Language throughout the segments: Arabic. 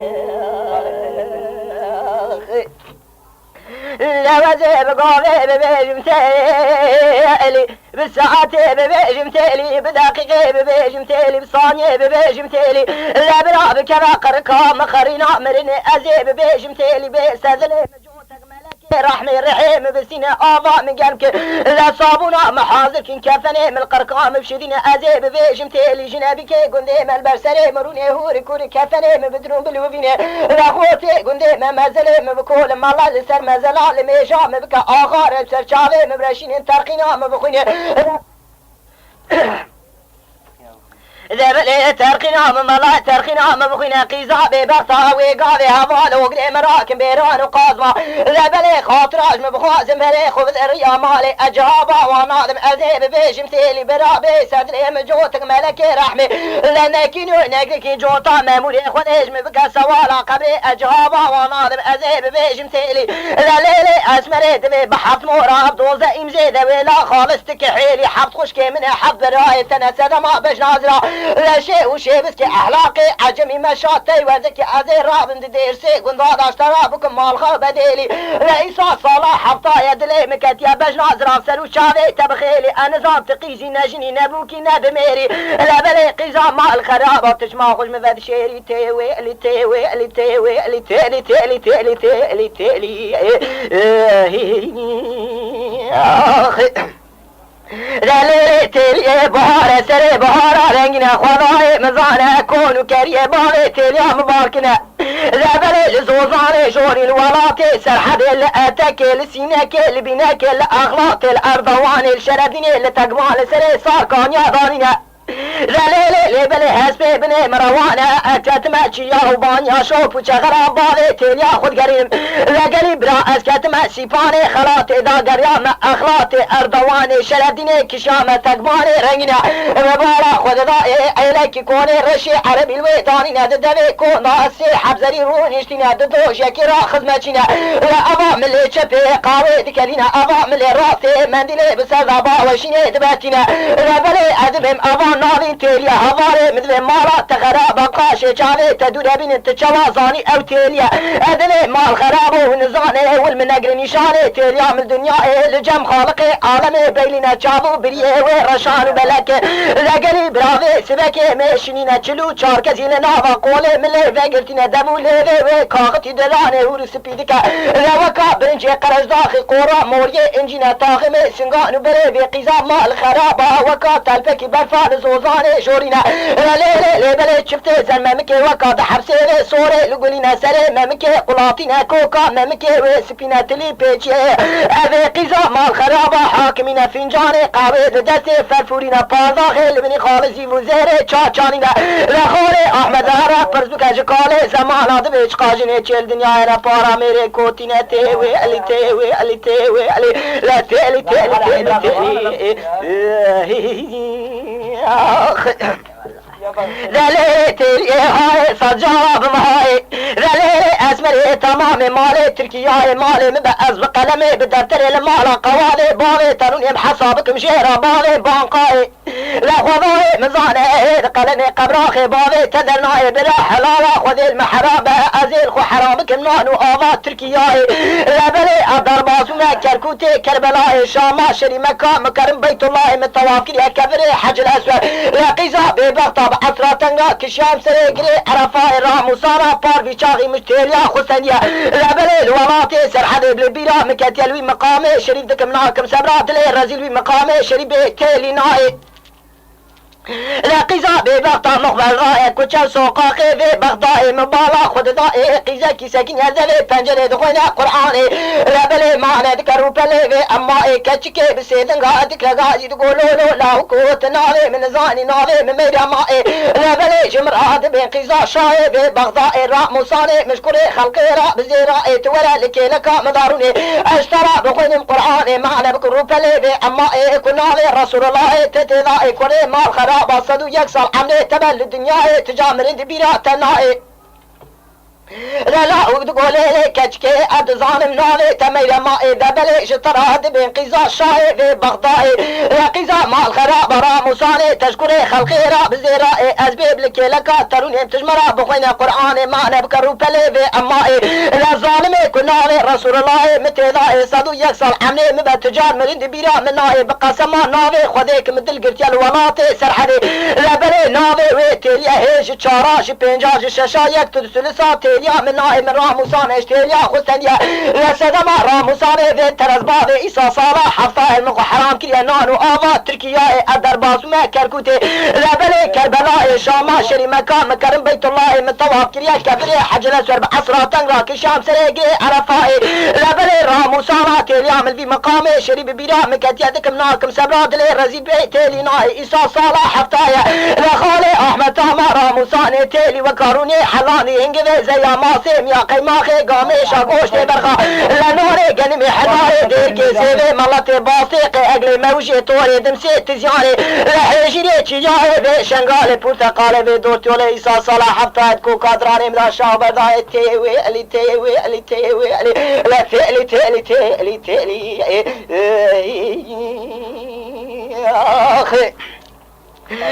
لوزي بقومي ببيجم تالي بالساعتي ببيجم تالي بدقيقة ببيجم تالي بثانية ببيجم تالي لا براب كما قرقام خرينا مرني أزي ببيجم تالي بيستاذلي مجوتك ملكي رحمي رحيم بسينا آضاء من قلبك لا صابونا محاذر كن كفني من القرقام بشدينا أزي ببيجم تالي جنابك قندي من البرسري مروني هوري كوري كفني من بدرون بلوبيني لا خوتي قندي من مزلي من بكول مالا لسر مزلال ميشام بك آخار بسر شاوي من برشين ترقينا من بخوني ذبلي ترقينا من ملا ترقينا من بخينا قيزابي بغطا ويقابي هفال وقلي مراكم بيران وقاضمة ذبلي خاطراج من بخوازم بلي خبز الريا مالي أجابا ونادم أزيب بيش متيلي برابي سدلي من جوتك ملكي رحمي لنكينو نكيكي جوتا مامولي خونيش من بكا سوالا قبري أجابا ونادم أزيب بيش متيلي لليلي أسمري دمي بحط موراب دوزة إمزيد ولا خالص تكحيلي حبط خشكي من حب براي تنسد ما بش نازرة لا شيء وشيء بس كأحلاقي عجمي مشاطي وذكي أزي رابن ديرسي قنداد اشترى بكم مال خبديلي رئيسا صلاح حبطا يدلي مكت يا بجنا زراب سلو شاوي تبخيلي أنا زام تقيزي نجني نبوكي نبميري لا بلي قيزا مال خرابة تجمع خوش مفاد شيري تيوي اللي تيوي اللي تيوي اللي تيلي تيلي تيلي تيلي تيلي دليل تلي بهار سري بهار رنگنا خدای مزانه كونو كريه باري تلي مباركنا زبل زوزان جوري الولات سرحد الاتك لسينك لبناك الاغلاط الارضوان الشردين لتقبال سري ساكان يا دانينا ذليلي بلي حسبي بني مروانة أكتمتش يا ربان يا شوف وشغرا بالي تيل ياخد قريم ذا قريب را أسكتمت سيباني خلاطي ذا قريام أخلاطي أردواني شرديني كشامة تقباني رنجنا مبارا خد ذا عيلك كوني رشي عربي الويطاني ند دوي كون ناسي حبزري رونيشتي ند دوش يكي را خدمتشنا لا أبا ملي شبي قاوي دكالينا أبا ملي راسي مندلي بسر أبا وشيني دباتنا ذا بلي أدبهم أبا نارين تيليا هواري مثل مالا تخراب قاشي جاني تدور بين تشوازاني او تيليا ادني مال خرابو ونزاني والمنقر نشاني تيليا من الدنيا لجم خالقي عالمي بيلنا جابو بريه ورشان بلك لقلي برافي سبكي مشنينا چلو چار كزي لناوا قولي ملي وقرتنا دمو ليوي كاغتي دلاني هورو سبيدكا لوكا برنجي قرش داخل قورا موري انجينا تاغمي سنغانو بريبي قيزا مال خرابا وكا تلفكي برفان زوزاني جورينا ليلي بلي شفتي زن ممكي وكاد حبسي صوري لقولينا سري ممكي قلاطينا كوكا ممكي وسبينا تلي بيجي ابي قيزا مال خرابة حاكمينا فنجاني قاوي دستي فرفورينا بازاخي لبني خالصي وزيري چاچانينا لخوري احمد هرا پرزوكا جكالي زمانا دبيش قاجيني چل دنيا را پارا ميري كوتينا تيوي اللي تيوي اللي تيوي اللي لا تيلي تيلي تيلي ذلك هاي صجاب ماي ذلك اسمري تمام مالي تركيا مالي مبأز بقلمي بدفتر المال قوالي بالي تروني بحسابك مشيرة بالي بانقاي لا خذوي مزاني قلمي قبراخي بالي تدرناي بلا حلالة خذي المحرابة ازيل خو حرامك منان وآباد تركياي لا بلي الضربازونا كركوتي كربلاي شاما شري مكان مكرم بيت الله متوافقين يا كبري حج الاسود لا قيزا ببغطة عطراتنگا کشام سره گری عرفای رام و سارا پاروی چاقی مشتیلیا خسنیا لبلی الولاتی سرحد بلبیرا مکتیلوی مقام شریف دکم ناکم سبرات لی رزیلوی مقام شریف کلی نای لا قيزا ببغطا مقبل رائع كوچا سوقاقي في بغطاء مبالا خود دائي قيزا كي ساكن يزلي پنجره دخونا قرآني لا بلي معنى ذكروا بلي في أمائي كتشكي بسيدن غادك لغازي تقولولو لا وكوت ناوي من زاني ناوي من ميرا مائي لا بلي جمرات بين قيزا شاي في بغطاء را مصاني مشكوري خلقي را بزيرائي تولا لكي لكا مداروني اشترى بخوين قرآني معنى بكروا بلي في أمائي كناوي رسول الله تتضائي كوري مال خراب بصدو يكسر عملي تبل الدنيا تجامر اند بيرا تنائي لا وتقولي كشكي أدزانم ناوي تمير مائي دبلي شطرات بين قيزا شاي في بغداي قيزا مال خراب راموساني تشكري خلقي راب زيرائي أزبيب لك لك تروني تجمرا بخوين قرآن ما نبكرو بلي في أمائي لا ظالمي كناوي رسول الله متضاي صدو يكسل عمني مبتجار مريد بيرا من ناوي بقسما ناوي خذيك مدل قرتيا الولاتي سرحدي لا بلي ناوي ويتيليا هيش تشاراش بينجاج ششا يك تدسلسا تيليا من ناوي من راموسان اشتيليا خستنيا لا سدما راموسان في ترزبابي إيسا صالح حفظاه المقو حرام كريا نانو آفا تركيا الدرباس ما كركوتي لا بلي كربلاء شاما شري مكان مكرم بيت الله متواف كريا كبري حجر اسود بعصرا تنغرا كشام سريقي عرفائي لا بلي راموسانا تيليا من في مقامي شري ببيرا مكتياتك مناكم سبراد لي رزي بيتيلي ناي إيسا صالح حفتايا لا خالي أحمد تاما راموساني تيلي وكاروني حلاني انقذي زي ماسيم يا قيماخي قامي شاقوش برخا لا نوري قنمي حداري ديركي سيبي ملتي باصيقي اقلي موجي طوري دمسي تزياني لا حيجيني تجاري في شنغالي برتقالي في دورتولي إيسا صالح حفتايت كو كادراني ملا شابر داي تيوي الي تيوي الي تيوي الي لا تيلي تيلي تيلي تيلي اخي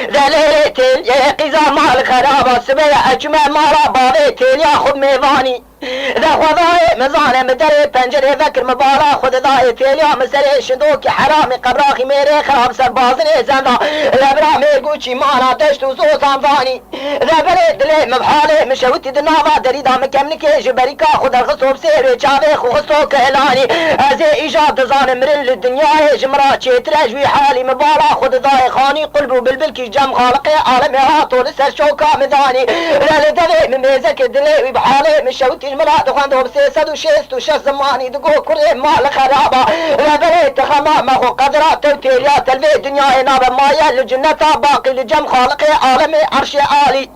دليل تيلي قيزا مال خرابة سبيع اجمع مالا بابي تيلي خب ميواني ذا خذاي مزانه مدري بنجري فكر مبارا خذ ذاي تيليا مسري شدوك حرامي قبراخي ميري خراب سربازني زندا الابرامي قوشي مانا تشتو زوزان ثاني ذا بريد لي مبحالي مشوتي دنافا دريدا مكمنكي جبريكا خذ الخصوب سيري شافي خصوك الاني ازي ايجاب تزان مرن للدنيا جمرا تشيترج في حالي مبارا خذ ذاي خاني قلبو بالبلكي جم خالقي عالمي هاتو لسر شوكا مداني لا لدغي من ميزك دلي بحالي مشوتي جمرا دخاندو بسيسد وشيست وشاش زماني دقو كل مال خرابة لا بريت خما مخو قدرات توتيليا تلفي دنيا نابا مايا لجنتا باقي لجم خالقي عالمي عرشي عالي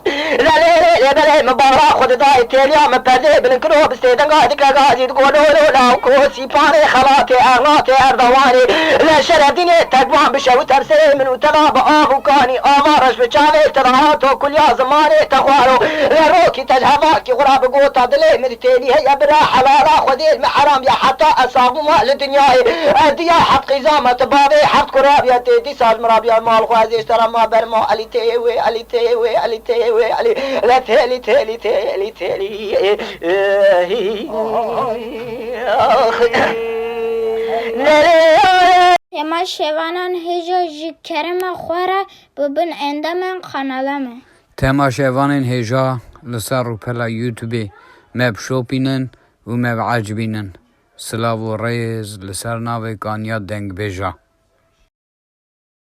لا ليلي لا بري مبارا خد داي تيليا مبردي بنكرو بستيدن قادك قادي دقو لولو لا وكوسي باني خلاتي اغناتي اردواني لا شرديني تقوان بشو ترسي من وتغاب آبو كاني آوارش بشاوي تضعاتو كل يا زماني تخوارو لا روكي تجهباكي غراب قوتا دلي مرتيلي هيا برا حلالا خذي المحرام يا حتى أصابوا مال دنياي أديا حط قزامة بابي حط كرابيا تيتي ساج مرابيا مال خوازي اشترى ما برمو ألي تيوي ألي تيوي ألي تيوي ألي لا تيلي تيلي تيلي تيلي تما شوانان هجا جی کرم خوره ببین اندامن خانالمه تما شوانان هجا لسر رو پلا یوتیوبی مب شوپینن و مب عجبینن سلاو و ریز لسر ناوی کانیا دنگ بیجا